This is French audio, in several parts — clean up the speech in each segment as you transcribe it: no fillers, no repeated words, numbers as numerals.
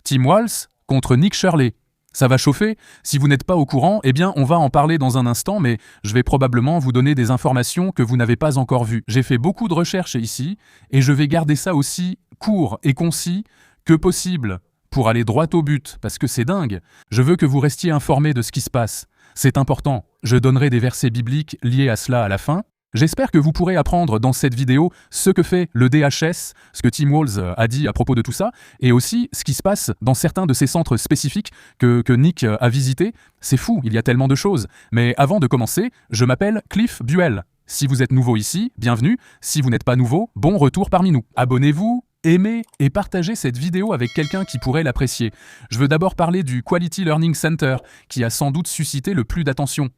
Tim Walz contre Nick Shirley. Ça va chauffer. Si vous n'êtes pas au courant, eh bien on va en parler dans un instant, mais je vais probablement vous donner des informations que vous n'avez pas encore vues. J'ai fait beaucoup de recherches ici, et je vais garder ça aussi court et concis que possible, pour aller droit au but, parce que c'est dingue. Je veux que vous restiez informés de ce qui se passe. C'est important. Je donnerai des versets bibliques liés à cela à la fin. J'espère que vous pourrez apprendre dans cette vidéo ce que fait le DHS, ce que Tim Walz a dit à propos de tout ça, et aussi ce qui se passe dans certains de ces centres spécifiques que Nick a visités. C'est fou, il y a tellement de choses. Mais avant de commencer, je m'appelle Cliff Buell. Si vous êtes nouveau ici, bienvenue. Si vous n'êtes pas nouveau, bon retour parmi nous. Abonnez-vous, aimez et partagez cette vidéo avec quelqu'un qui pourrait l'apprécier. Je veux d'abord parler du Quality Learning Center, qui a sans doute suscité le plus d'attention.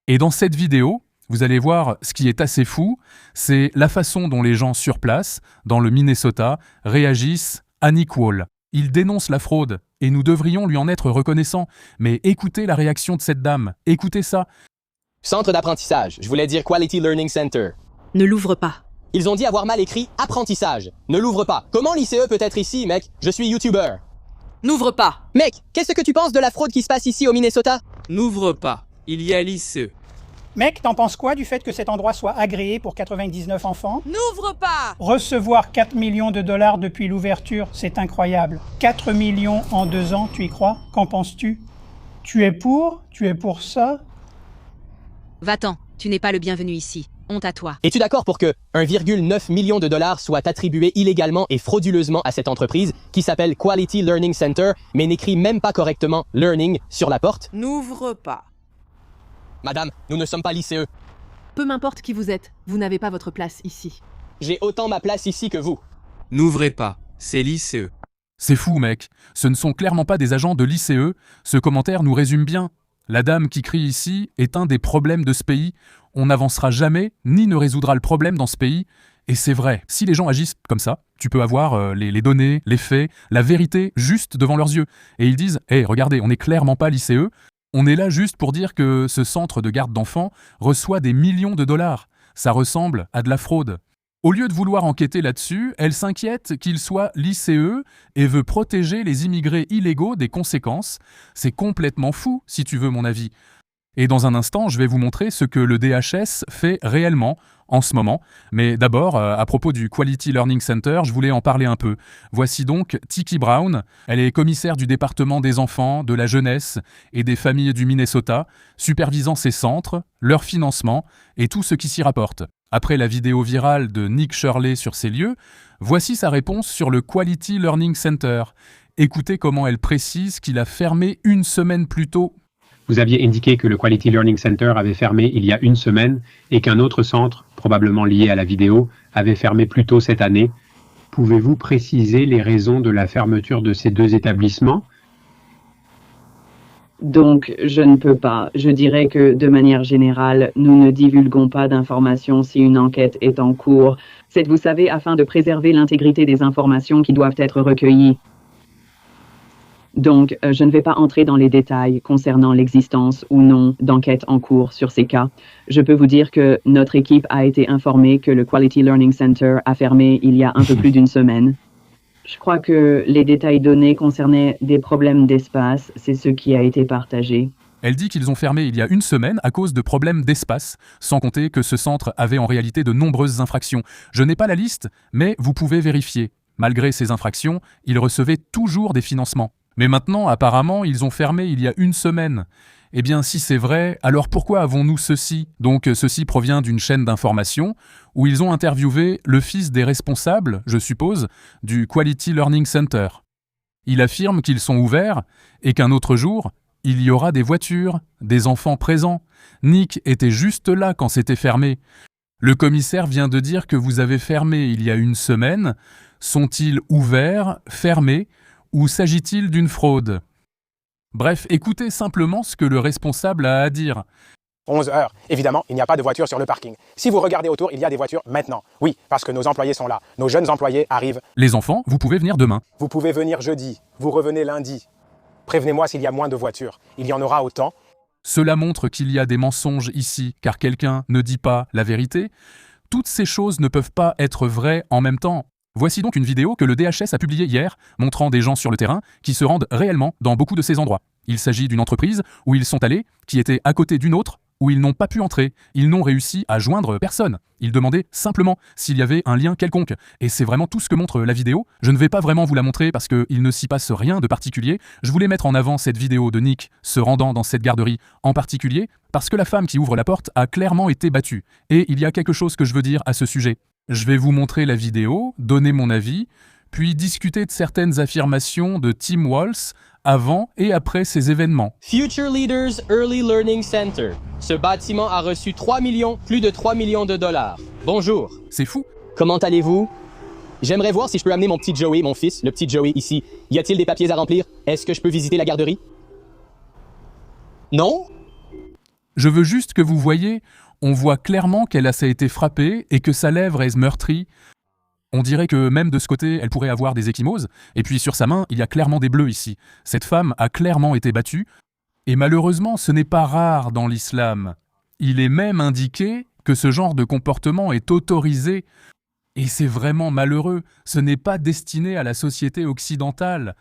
Et dans cette vidéo, vous allez voir ce qui est assez fou, c'est la façon dont les gens sur place, dans le Minnesota, réagissent à Nick Wall. Ils dénoncent la fraude, et nous devrions lui en être reconnaissants. Mais écoutez la réaction de cette dame, écoutez ça. Centre d'apprentissage, je voulais dire Quality Learning Center. Ne l'ouvre pas. Ils ont dit avoir mal écrit apprentissage. Ne l'ouvre pas. Comment l'ICE peut être ici, mec? Je suis YouTuber. N'ouvre pas. Mec, qu'est-ce que tu penses de la fraude qui se passe ici au Minnesota? N'ouvre pas. Il y a l'ICE. Mec, t'en penses quoi du fait que cet endroit soit agréé pour 99 enfants? N'ouvre pas. Recevoir 4 millions de dollars depuis l'ouverture, c'est incroyable. 4 millions en 2 ans, tu y crois? Qu'en penses-tu? Tu es pour? Tu es pour ça? Va-t'en, tu n'es pas le bienvenu ici. Honte à toi. Es-tu d'accord pour que 1,9 million de dollars soient attribués illégalement et frauduleusement à cette entreprise qui s'appelle Quality Learning Center, mais n'écrit même pas correctement Learning sur la porte? N'ouvre pas. Madame, nous ne sommes pas l'ICE. Peu m'importe qui vous êtes, vous n'avez pas votre place ici. J'ai autant ma place ici que vous. N'ouvrez pas. C'est l'ICE. C'est fou, mec. Ce ne sont clairement pas des agents de l'ICE. Ce commentaire nous résume bien. La dame qui crie ici est un des problèmes de ce pays. On n'avancera jamais, ni ne résoudra le problème dans ce pays. Et c'est vrai, si les gens agissent comme ça, tu peux avoir les données, les faits, la vérité juste devant leurs yeux. Et ils disent « Hey, regardez, on n'est clairement pas l'ICE. On est là juste pour dire que ce centre de garde d'enfants reçoit des millions de dollars. Ça ressemble à de la fraude. » Au lieu de vouloir enquêter là-dessus, elle s'inquiète qu'il soit l'ICE et veut protéger les immigrés illégaux des conséquences. C'est complètement fou, si tu veux mon avis. Et dans un instant, je vais vous montrer ce que le DHS fait réellement en ce moment. Mais d'abord, à propos du Quality Learning Center, je voulais en parler un peu. Voici donc Tiki Brown. Elle est commissaire du département des enfants, de la jeunesse et des familles du Minnesota, supervisant ces centres, leur financement et tout ce qui s'y rapporte. Après la vidéo virale de Nick Shirley sur ces lieux, voici sa réponse sur le Quality Learning Center. Écoutez comment elle précise qu'il a fermé une semaine plus tôt. Vous aviez indiqué que le Quality Learning Center avait fermé il y a une semaine et qu'un autre centre, probablement lié à la vidéo, avait fermé plus tôt cette année. Pouvez-vous préciser les raisons de la fermeture de ces deux établissements? Donc, je ne peux pas. Je dirais que, de manière générale, nous ne divulguons pas d'informations si une enquête est en cours. C'est, vous savez, afin de préserver l'intégrité des informations qui doivent être recueillies. Donc, je ne vais pas entrer dans les détails concernant l'existence ou non d'enquêtes en cours sur ces cas. Je peux vous dire que notre équipe a été informée que le Quality Learning Center a fermé il y a un peu plus d'une semaine. Je crois que les détails donnés concernaient des problèmes d'espace, c'est ce qui a été partagé. Elle dit qu'ils ont fermé il y a une semaine à cause de problèmes d'espace, sans compter que ce centre avait en réalité de nombreuses infractions. Je n'ai pas la liste, mais vous pouvez vérifier. Malgré ces infractions, ils recevaient toujours des financements. Mais maintenant, apparemment, ils ont fermé il y a une semaine. Eh bien, si c'est vrai, alors pourquoi avons-nous ceci? Donc, ceci provient d'une chaîne d'information où ils ont interviewé le fils des responsables, je suppose, du Quality Learning Center. Il affirme qu'ils sont ouverts et qu'un autre jour, il y aura des voitures, des enfants présents. Nick était juste là quand c'était fermé. Le commissaire vient de dire que vous avez fermé il y a une semaine. Sont-ils ouverts, fermés, ou s'agit-il d'une fraude? Bref, écoutez simplement ce que le responsable a à dire. 11 heures. Évidemment, il n'y a pas de voiture sur le parking. Si vous regardez autour, il y a des voitures maintenant. Oui, parce que nos employés sont là. Nos jeunes employés arrivent. Les enfants, vous pouvez venir demain. Vous pouvez venir jeudi. Vous revenez lundi. Prévenez-moi s'il y a moins de voitures. Il y en aura autant. Cela montre qu'il y a des mensonges ici, car quelqu'un ne dit pas la vérité. Toutes ces choses ne peuvent pas être vraies en même temps. Voici donc une vidéo que le DHS a publiée hier, montrant des gens sur le terrain qui se rendent réellement dans beaucoup de ces endroits. Il s'agit d'une entreprise où ils sont allés, qui était à côté d'une autre, où ils n'ont pas pu entrer, ils n'ont réussi à joindre personne. Ils demandaient simplement s'il y avait un lien quelconque. Et c'est vraiment tout ce que montre la vidéo. Je ne vais pas vraiment vous la montrer parce qu'il ne s'y passe rien de particulier. Je voulais mettre en avant cette vidéo de Nick se rendant dans cette garderie en particulier, parce que la femme qui ouvre la porte a clairement été battue. Et il y a quelque chose que je veux dire à ce sujet. Je vais vous montrer la vidéo, donner mon avis, puis discuter de certaines affirmations de Tim Walz avant et après ces événements. Future Leaders Early Learning Center. Ce bâtiment a reçu plus de 3 millions de dollars. Bonjour. C'est fou. Comment allez-vous? J'aimerais voir si je peux amener mon petit Joey, mon fils, le petit Joey, ici. Y a-t-il des papiers à remplir? Est-ce que je peux visiter la garderie? Non? Je veux juste que vous voyez, on voit clairement qu'elle a été frappée et que sa lèvre est meurtrie. On dirait que même de ce côté, elle pourrait avoir des ecchymoses. Et puis sur sa main, il y a clairement des bleus ici. Cette femme a clairement été battue. Et malheureusement, ce n'est pas rare dans l'islam. Il est même indiqué que ce genre de comportement est autorisé. Et c'est vraiment malheureux. Ce n'est pas destiné à la société occidentale.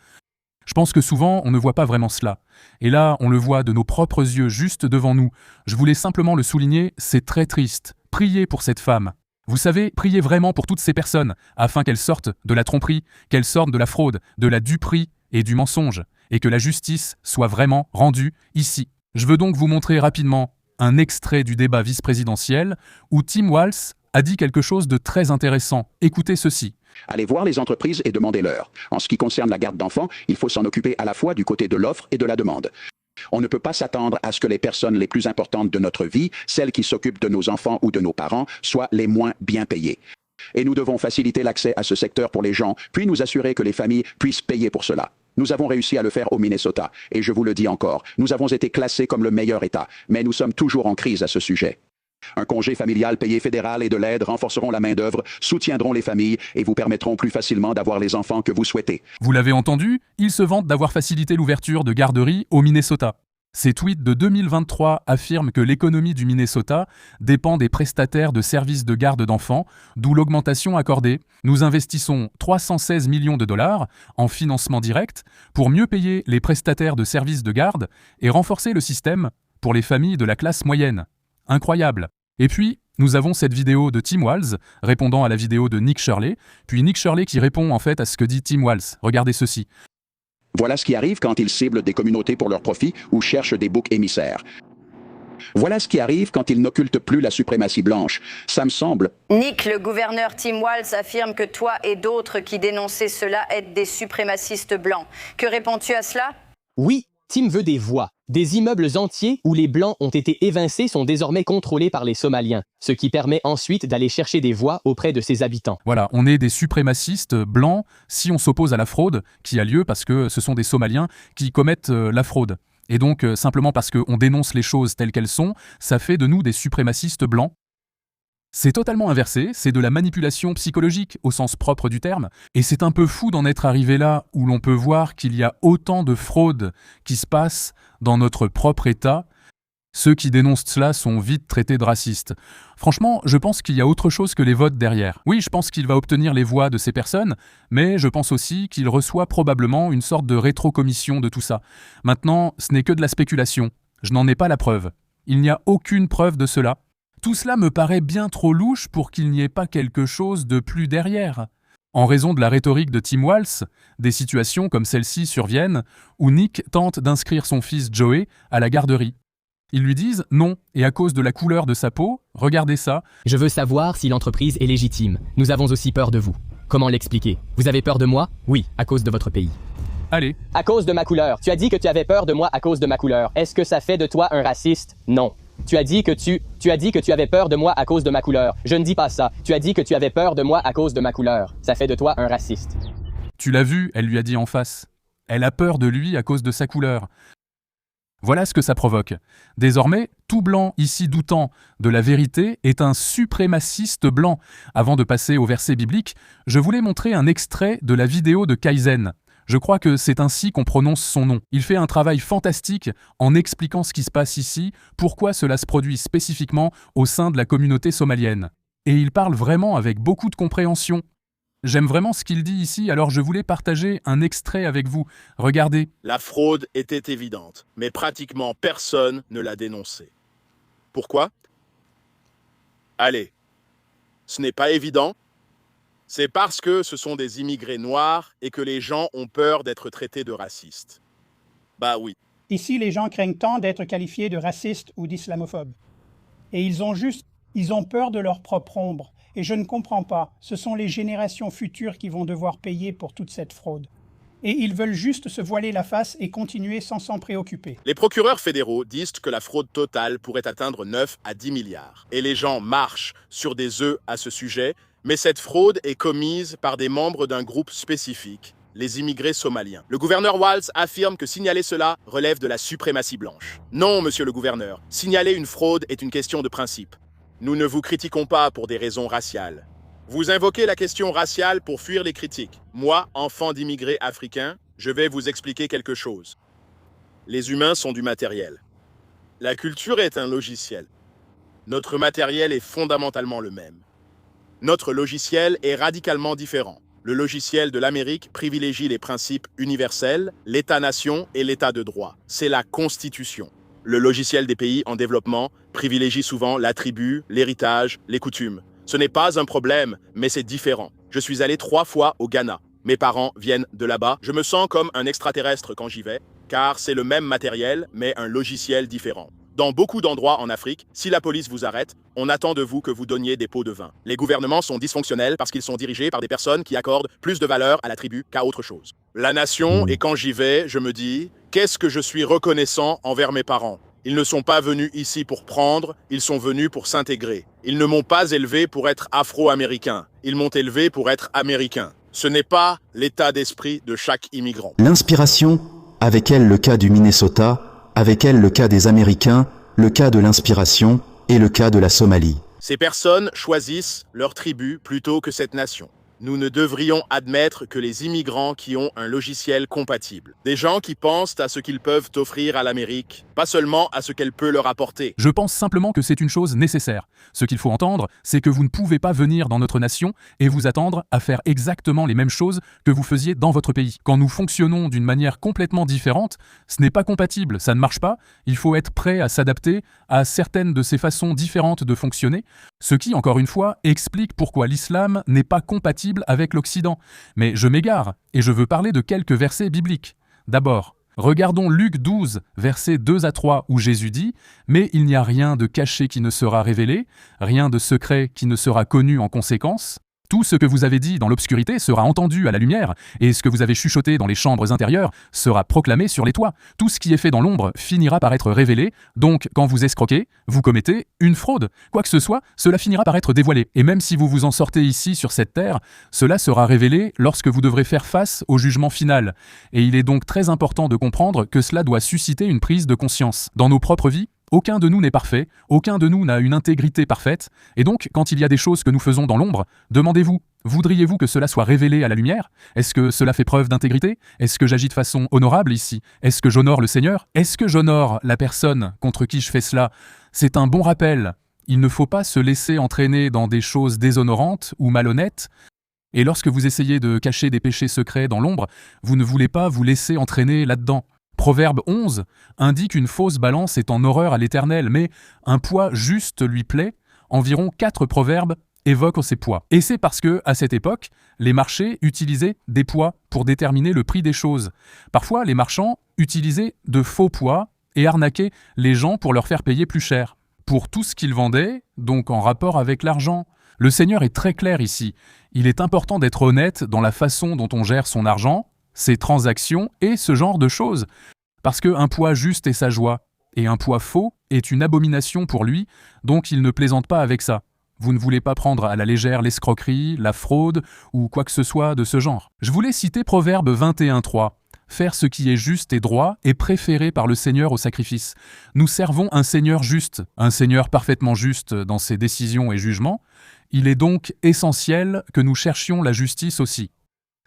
Je pense que souvent, on ne voit pas vraiment cela. Et là, on le voit de nos propres yeux, juste devant nous. Je voulais simplement le souligner, c'est très triste. Priez pour cette femme. Vous savez, priez vraiment pour toutes ces personnes, afin qu'elles sortent de la tromperie, qu'elles sortent de la fraude, de la duperie et du mensonge, et que la justice soit vraiment rendue ici. Je veux donc vous montrer rapidement un extrait du débat vice-présidentiel où Tim Walz a dit quelque chose de très intéressant. Écoutez ceci. Allez voir les entreprises et demandez-leur. En ce qui concerne la garde d'enfants, il faut s'en occuper à la fois du côté de l'offre et de la demande. On ne peut pas s'attendre à ce que les personnes les plus importantes de notre vie, celles qui s'occupent de nos enfants ou de nos parents, soient les moins bien payées. Et nous devons faciliter l'accès à ce secteur pour les gens, puis nous assurer que les familles puissent payer pour cela. Nous avons réussi à le faire au Minnesota, et je vous le dis encore, nous avons été classés comme le meilleur État, mais nous sommes toujours en crise à ce sujet. Un congé familial payé fédéral et de l'aide renforceront la main-d'œuvre, soutiendront les familles et vous permettront plus facilement d'avoir les enfants que vous souhaitez. Vous l'avez entendu, il se vante d'avoir facilité l'ouverture de garderies au Minnesota. Ces tweets de 2023 affirment que l'économie du Minnesota dépend des prestataires de services de garde d'enfants, d'où l'augmentation accordée. Nous investissons 316 millions de dollars en financement direct pour mieux payer les prestataires de services de garde et renforcer le système pour les familles de la classe moyenne. Incroyable. Et puis, nous avons cette vidéo de Tim Walz répondant à la vidéo de Nick Shirley, puis Nick Shirley qui répond en fait à ce que dit Tim Walz. Regardez ceci. Voilà ce qui arrive quand ils ciblent des communautés pour leur profit ou cherchent des boucs émissaires. Voilà ce qui arrive quand ils n'occultent plus la suprématie blanche. Ça me semble... Nick, le gouverneur Tim Walz affirme que toi et d'autres qui dénonçaient cela êtes des suprémacistes blancs. Que réponds-tu à cela? Oui, Tim veut des voix. Des immeubles entiers où les Blancs ont été évincés sont désormais contrôlés par les Somaliens, ce qui permet ensuite d'aller chercher des voix auprès de ses habitants. Voilà, on est des suprémacistes blancs si on s'oppose à la fraude qui a lieu parce que ce sont des Somaliens qui commettent la fraude. Et donc, simplement parce qu'on dénonce les choses telles qu'elles sont, ça fait de nous des suprémacistes blancs. C'est totalement inversé, c'est de la manipulation psychologique au sens propre du terme, et c'est un peu fou d'en être arrivé là où l'on peut voir qu'il y a autant de fraude qui se passe dans notre propre État. Ceux qui dénoncent cela sont vite traités de racistes. Franchement, je pense qu'il y a autre chose que les votes derrière. Oui, je pense qu'il va obtenir les voix de ces personnes, mais je pense aussi qu'il reçoit probablement une sorte de rétrocommission de tout ça. Maintenant, ce n'est que de la spéculation. Je n'en ai pas la preuve. Il n'y a aucune preuve de cela. Tout cela me paraît bien trop louche pour qu'il n'y ait pas quelque chose de plus derrière. En raison de la rhétorique de Tim Walz, des situations comme celle-ci surviennent où Nick tente d'inscrire son fils Joey à la garderie. Ils lui disent non, et à cause de la couleur de sa peau, regardez ça. Je veux savoir si l'entreprise est légitime. Nous avons aussi peur de vous. Comment l'expliquer? Vous avez peur de moi? Oui, à cause de votre pays. Allez. À cause de ma couleur. Tu as dit que tu avais peur de moi à cause de ma couleur. Est-ce que ça fait de toi un raciste? Non. Tu as dit que tu avais peur de moi à cause de ma couleur. Je ne dis pas ça. Tu as dit que tu avais peur de moi à cause de ma couleur. Ça fait de toi un raciste. Tu l'as vu, elle lui a dit en face. Elle a peur de lui à cause de sa couleur. Voilà ce que ça provoque. Désormais, tout blanc ici doutant de la vérité est un suprémaciste blanc. Avant de passer au verset biblique, je voulais montrer un extrait de la vidéo de Kaizen. Je crois que c'est ainsi qu'on prononce son nom. Il fait un travail fantastique en expliquant ce qui se passe ici, pourquoi cela se produit spécifiquement au sein de la communauté somalienne. Et il parle vraiment avec beaucoup de compréhension. J'aime vraiment ce qu'il dit ici, alors je voulais partager un extrait avec vous. Regardez. La fraude était évidente, mais pratiquement personne ne l'a dénoncée. Pourquoi? Allez, ce n'est pas évident. C'est parce que ce sont des immigrés noirs et que les gens ont peur d'être traités de racistes. Bah oui. Ici, les gens craignent tant d'être qualifiés de racistes ou d'islamophobes. Et ils ont peur de leur propre ombre. Et je ne comprends pas, ce sont les générations futures qui vont devoir payer pour toute cette fraude. Et ils veulent juste se voiler la face et continuer sans s'en préoccuper. Les procureurs fédéraux disent que la fraude totale pourrait atteindre 9 à 10 milliards. Et les gens marchent sur des œufs à ce sujet, mais cette fraude est commise par des membres d'un groupe spécifique, les immigrés somaliens. Le gouverneur Walz affirme que signaler cela relève de la suprématie blanche. Non, monsieur le gouverneur, signaler une fraude est une question de principe. Nous ne vous critiquons pas pour des raisons raciales. Vous invoquez la question raciale pour fuir les critiques. Moi, enfant d'immigrés africains, je vais vous expliquer quelque chose. Les humains sont du matériel. La culture est un logiciel. Notre matériel est fondamentalement le même. Notre logiciel est radicalement différent. Le logiciel de l'Amérique privilégie les principes universels, l'État-nation et l'État de droit. C'est la Constitution. Le logiciel des pays en développement privilégie souvent l'attribut, l'héritage, les coutumes. Ce n'est pas un problème, mais c'est différent. Je suis allé 3 fois au Ghana. Mes parents viennent de là-bas. Je me sens comme un extraterrestre quand j'y vais, car c'est le même matériel, mais un logiciel différent. Dans beaucoup d'endroits en Afrique, si la police vous arrête, on attend de vous que vous donniez des pots de vin. Les gouvernements sont dysfonctionnels parce qu'ils sont dirigés par des personnes qui accordent plus de valeur à la tribu qu'à autre chose. La nation, et quand j'y vais, je me dis, qu'est-ce que je suis reconnaissant envers mes parents? Ils ne sont pas venus ici pour prendre, ils sont venus pour s'intégrer. Ils ne m'ont pas élevé pour être afro-américain, ils m'ont élevé pour être américain. Ce n'est pas l'état d'esprit de chaque immigrant. L'inspiration, avec elle le cas du Minnesota, avec elle le cas des Américains, le cas de l'inspiration et le cas de la Somalie. Ces personnes choisissent leur tribu plutôt que cette nation. Nous ne devrions admettre que les immigrants qui ont un logiciel compatible. Des gens qui pensent à ce qu'ils peuvent offrir à l'Amérique, pas seulement à ce qu'elle peut leur apporter. Je pense simplement que c'est une chose nécessaire. Ce qu'il faut entendre, c'est que vous ne pouvez pas venir dans notre nation et vous attendre à faire exactement les mêmes choses que vous faisiez dans votre pays. Quand nous fonctionnons d'une manière complètement différente, ce n'est pas compatible, ça ne marche pas. Il faut être prêt à s'adapter à certaines de ces façons différentes de fonctionner, ce qui, encore une fois, explique pourquoi l'islam n'est pas compatible avec l'Occident. Mais je m'égare, et je veux parler de quelques versets bibliques. D'abord, regardons Luc 12, versets 2 à 3, où Jésus dit « Mais il n'y a rien de caché qui ne sera révélé, rien de secret qui ne sera connu en conséquence. Tout ce que vous avez dit dans l'obscurité sera entendu à la lumière, et ce que vous avez chuchoté dans les chambres intérieures sera proclamé sur les toits. Tout ce qui est fait dans l'ombre finira par être révélé, donc quand vous escroquez, vous commettez une fraude. Quoi que ce soit, cela finira par être dévoilé. Et même si vous vous en sortez ici sur cette terre, cela sera révélé lorsque vous devrez faire face au jugement final. Et il est donc très important de comprendre que cela doit susciter une prise de conscience. Dans nos propres vies, aucun de nous n'est parfait, aucun de nous n'a une intégrité parfaite, et donc, quand il y a des choses que nous faisons dans l'ombre, demandez-vous, voudriez-vous que cela soit révélé à la lumière? Est-ce que cela fait preuve d'intégrité? Est-ce que j'agis de façon honorable ici? Est-ce que j'honore le Seigneur? Est-ce que j'honore la personne contre qui je fais cela? C'est un bon rappel. Il ne faut pas se laisser entraîner dans des choses déshonorantes ou malhonnêtes, et lorsque vous essayez de cacher des péchés secrets dans l'ombre, vous ne voulez pas vous laisser entraîner là-dedans. Proverbe 11 indique une fausse balance est en horreur à l'Éternel, mais un poids juste lui plaît. Environ 4 proverbes évoquent ces poids. Et c'est parce que, à cette époque, les marchés utilisaient des poids pour déterminer le prix des choses. Parfois, les marchands utilisaient de faux poids et arnaquaient les gens pour leur faire payer plus cher. Pour tout ce qu'ils vendaient, donc en rapport avec l'argent. Le Seigneur est très clair ici. Il est important d'être honnête dans la façon dont on gère son argent, ses transactions et ce genre de choses. Parce qu'un poids juste est sa joie, et un poids faux est une abomination pour lui, donc il ne plaisante pas avec ça. Vous ne voulez pas prendre à la légère l'escroquerie, la fraude ou quoi que ce soit de ce genre. Je voulais citer Proverbe 21.3. Faire ce qui est juste et droit est préféré par le Seigneur au sacrifice. Nous servons un Seigneur juste, un Seigneur parfaitement juste dans ses décisions et jugements. Il est donc essentiel que nous cherchions la justice aussi.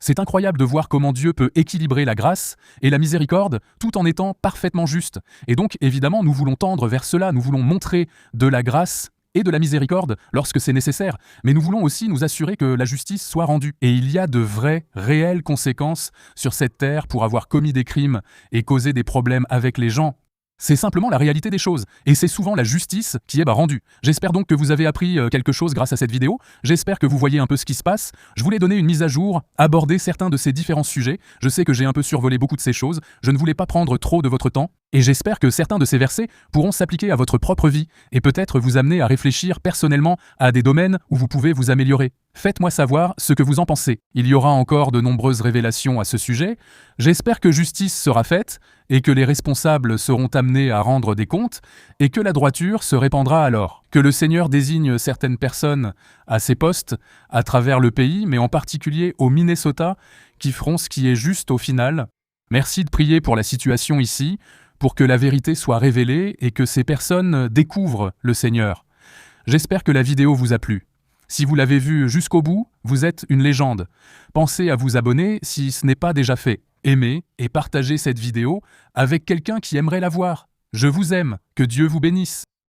C'est incroyable de voir comment Dieu peut équilibrer la grâce et la miséricorde tout en étant parfaitement juste. Et donc, évidemment, nous voulons tendre vers cela, nous voulons montrer de la grâce et de la miséricorde lorsque c'est nécessaire, mais nous voulons aussi nous assurer que la justice soit rendue. Et il y a de vraies, réelles conséquences sur cette terre pour avoir commis des crimes et causé des problèmes avec les gens. C'est simplement la réalité des choses, et c'est souvent la justice qui est rendue. J'espère donc que vous avez appris quelque chose grâce à cette vidéo, j'espère que vous voyez un peu ce qui se passe. Je voulais donner une mise à jour, aborder certains de ces différents sujets. Je sais que j'ai un peu survolé beaucoup de ces choses, je ne voulais pas prendre trop de votre temps, et j'espère que certains de ces versets pourront s'appliquer à votre propre vie, et peut-être vous amener à réfléchir personnellement à des domaines où vous pouvez vous améliorer. Faites-moi savoir ce que vous en pensez. Il y aura encore de nombreuses révélations à ce sujet. J'espère que justice sera faite et que les responsables seront amenés à rendre des comptes et que la droiture se répandra alors. Que le Seigneur désigne certaines personnes à ces postes à travers le pays, mais en particulier au Minnesota, qui feront ce qui est juste au final. Merci de prier pour la situation ici, pour que la vérité soit révélée et que ces personnes découvrent le Seigneur. J'espère que la vidéo vous a plu. Si vous l'avez vue jusqu'au bout, vous êtes une légende. Pensez à vous abonner si ce n'est pas déjà fait. Aimez et partagez cette vidéo avec quelqu'un qui aimerait la voir. Je vous aime, que Dieu vous bénisse.